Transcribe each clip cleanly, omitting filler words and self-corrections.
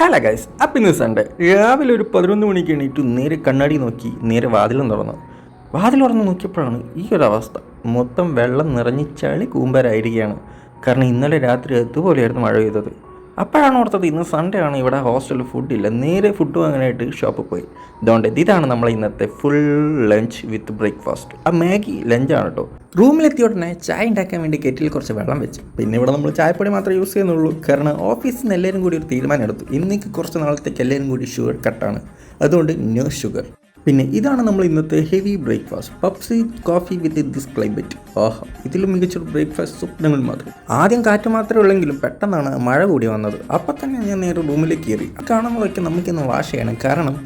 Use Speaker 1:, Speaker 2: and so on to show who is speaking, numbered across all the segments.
Speaker 1: Hello guys, അപ്പം ഇന്ന് Sunday രാവിലെ ഒരു 11 മണിക്ക് എണീറ്റു നേരെ കണ്ണാടി നോക്കി നേരെ വാതിലും തുറന്നു. വാതിൽ തുറന്ന് നോക്കിയപ്പോഴാണ് ഈ ഒരു അവസ്ഥ. മൊത്തം വെള്ളം നിറഞ്ഞ് ചളി കൂമ്പരായിരിക്കുകയാണ്. കാരണം ഇന്നലെ രാത്രി അതുപോലെയായിരുന്നു മഴ പെയ്തത്. അപ്പോഴാണ് ഓർത്തത് ഇന്ന് സൺഡേ ആണ്, ഇവിടെ ഹോസ്റ്റലിൽ ഫുഡില്ല. നേരെ ഫുഡ് വാങ്ങാനായിട്ട് ഷോപ്പിൽ പോയി. അതുകൊണ്ട് ഇതാണ് നമ്മൾ ഇന്നത്തെ ഫുൾ ലഞ്ച് വിത്ത് ബ്രേക്ക്ഫാസ്റ്റ്. ആ മാഗി ലഞ്ചാണ് കേട്ടോ. റൂമിലെത്തിയ ഉടനെ ചായ ഉണ്ടാക്കാൻ വേണ്ടി കെറ്റിൽ കുറച്ച് വെള്ളം വെച്ചു. പിന്നെ ഇവിടെ നമ്മൾ ചായപ്പൊടി മാത്രമേ യൂസ് ചെയ്യുന്നുള്ളൂ. കാരണം ഓഫീസിൽ നിന്ന് എല്ലാവരും കൂടി ഒരു തീരുമാനം എടുത്തു. ഇന്നേക്ക് കുറച്ച് നാളത്തേക്ക് എല്ലാവരും കൂടി ഷുഗർ കട്ടാണ്, അതുകൊണ്ട് നോ ഷുഗർ. പിന്നെ ഇതാണ് നമ്മൾ ഇന്നത്തെ ഹെവി ബ്രേക്ക്ഫാസ്റ്റ്, പപ്സി കോഫി വിത്ത് ദിസ് ക്ലൈമറ്റ്. ആഹാ, ഇതിലും മികച്ചൊരു ബ്രേക്ക്ഫാസ്റ്റ് സ്വപ്നങ്ങൾ മാത്രം. ആദ്യം കാറ്റ് മാത്രമേ ഉള്ളെങ്കിലും പെട്ടെന്നാണ് മഴ കൂടി വന്നത്. അപ്പം തന്നെ ഞാൻ നേരെ റൂമിലേക്ക് കയറി. കാണുന്നതൊക്കെ നമുക്കിന്ന് വാഷ് ചെയ്യണം. കാരണം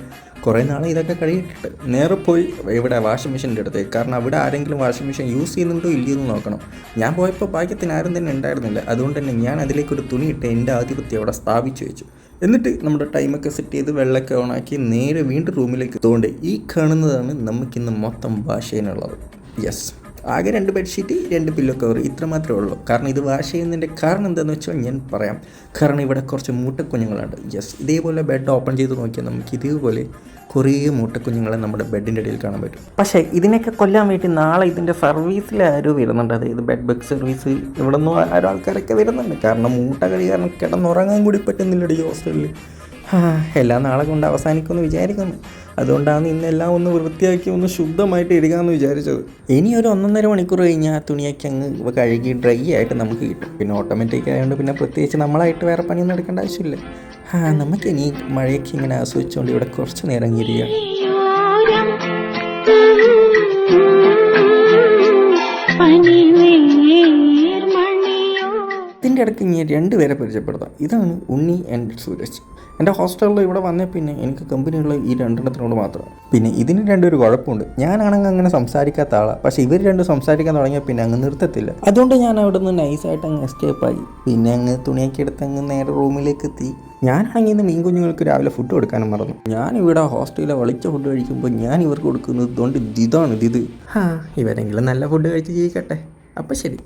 Speaker 1: കുറേ നാളെ ഇതൊക്കെ കഴിയിട്ടിട്ട് നേരെ പോയി ഇവിടെ വാഷിംഗ് മെഷീൻ്റെ അടുത്ത്. കാരണം അവിടെ ആരെങ്കിലും വാഷിംഗ് മെഷീൻ യൂസ് ചെയ്യുന്നുണ്ടോ ഇല്ലയോ എന്ന് നോക്കണം. ഞാൻ പോയപ്പോൾ ഭാഗ്യത്തിന് ആരും തന്നെ ഉണ്ടായിരുന്നില്ല. അതുകൊണ്ട് തന്നെ ഞാൻ അതിലേക്കൊരു തുണിയിട്ട് എൻ്റെ ആധിപത്യം അവിടെ സ്ഥാപിച്ചു വെച്ചു. എന്നിട്ട് നമ്മുടെ ടൈമൊക്കെ സെറ്റ് ചെയ്ത് വെള്ളമൊക്കെ ഓണാക്കി നേരെ വീണ്ടും റൂമിലേക്ക് തോണ്ടി. ഈ കാണുന്നതാണ് നമുക്കിന്ന് മൊത്തം വാഷ് ചെയ്യാനുള്ളത്. യെസ്, ആകെ 2 ബെഡ്ഷീറ്റ്, 2 പില്ലോ കവർ, ഇത്ര മാത്രമേ ഉള്ളൂ. കാരണം ഇത് വാഷ് ചെയ്യുന്നതിൻ്റെ കാരണം എന്താണെന്ന് വെച്ചാൽ ഞാൻ പറയാം. കാരണം ഇവിടെ കുറച്ച് മൂട്ടക്കുഞ്ഞുങ്ങളുണ്ട്. യെസ്, ഇതേപോലെ ബെഡ് ഓപ്പൺ ചെയ്ത് നോക്കിയാൽ നമുക്ക് ഇതേപോലെ കുറേ മൂട്ടക്കുഞ്ഞുങ്ങളെ നമ്മുടെ ബെഡിൻ്റെ ഇടയിൽ കാണാൻ പറ്റും. പക്ഷേ ഇതിനൊക്കെ കൊല്ലാൻ വേണ്ടി നാളെ ഇതിൻ്റെ സർവീസിൽ ആരും വരുന്നുണ്ട്. അതായത് ബെഡ് ബഗ് സർവീസ്. ഇവിടെ നിന്ന് ആരും ആൾക്കാരൊക്കെ വരുന്നുണ്ട്. കാരണം മൂട്ട കഴി കാരണം കിടന്നുറങ്ങാൻ കൂടി പറ്റുന്നില്ല ഈ ഹോസ്റ്റലിൽ. എല്ലാം നാളെ കൊണ്ട് അവസാനിക്കുമെന്ന് വിചാരിക്കുന്നു. അതുകൊണ്ടാണ് ഇന്നെല്ലാം ഒന്ന് വൃത്തിയാക്കി ഒന്ന് ശുദ്ധമായിട്ട് ഇടുകയെന്ന് വിചാരിച്ചത്. ഇനി ഒരു 1.5 മണിക്കൂർ കഴിഞ്ഞാൽ ആ തുണിയൊക്കെ അങ്ങ് കഴുകി ഡ്രൈ ആയിട്ട് നമുക്ക് കിട്ടും. പിന്നെ ഓട്ടോമാറ്റിക് ആയതുകൊണ്ട് പിന്നെ പ്രത്യേകിച്ച് നമ്മളായിട്ട് വേറെ പണിയൊന്നും എടുക്കേണ്ട ആവശ്യമില്ല. നമുക്കിനി മഴയൊക്കെ ഇങ്ങനെ ആസ്വദിച്ചുകൊണ്ട് ഇവിടെ കുറച്ച് നേരം ഇരിക്കുക. ഇതിൻ്റെ ഇടയ്ക്ക് ഞാൻ 2 പേരെ പരിചയപ്പെടുത്താം. ഇതാണ് ഉണ്ണി ആൻഡ് സൂരജ്. എൻ്റെ ഹോസ്റ്റലിൽ ഇവിടെ വന്നേ പിന്നെ എനിക്ക് കമ്പനിയുള്ള ഈ 2 മാത്രം. പിന്നെ ഇതിന് 2 ഒരു കുഴപ്പമുണ്ട്. ഞാനാണെങ്കിൽ അങ്ങനെ സംസാരിക്കാത്ത ആളാണ്. പക്ഷേ ഇവർ 2 സംസാരിക്കാൻ തുടങ്ങിയാൽ പിന്നെ അങ്ങ് നിർത്തത്തില്ല. അതുകൊണ്ട് ഞാൻ അവിടെ നിന്ന് നൈസായിട്ട് അങ്ങ് എസ്കേപ്പായി. പിന്നെ അങ്ങ് തുണിയൊക്കെ എടുത്ത് അങ്ങ് നേരെ റൂമിലേക്ക് എത്തി. ഞാനാണെങ്കിൽ ഇന്ന് മീൻ കുഞ്ഞുങ്ങൾക്ക് രാവിലെ ഫുഡ് കൊടുക്കാനും മറന്നു. ഞാനിവിടെ ഹോസ്റ്റലിലെ വളിച്ച ഫുഡ് കഴിക്കുമ്പോൾ ഞാൻ ഇവർക്ക് കൊടുക്കുന്നത് കൊണ്ട് ഇതാണ് ഇത്. ഇവരെങ്കിലും നല്ല ഫുഡ് കഴിച്ച് ജീവിക്കട്ടെ. അപ്പം ശരി.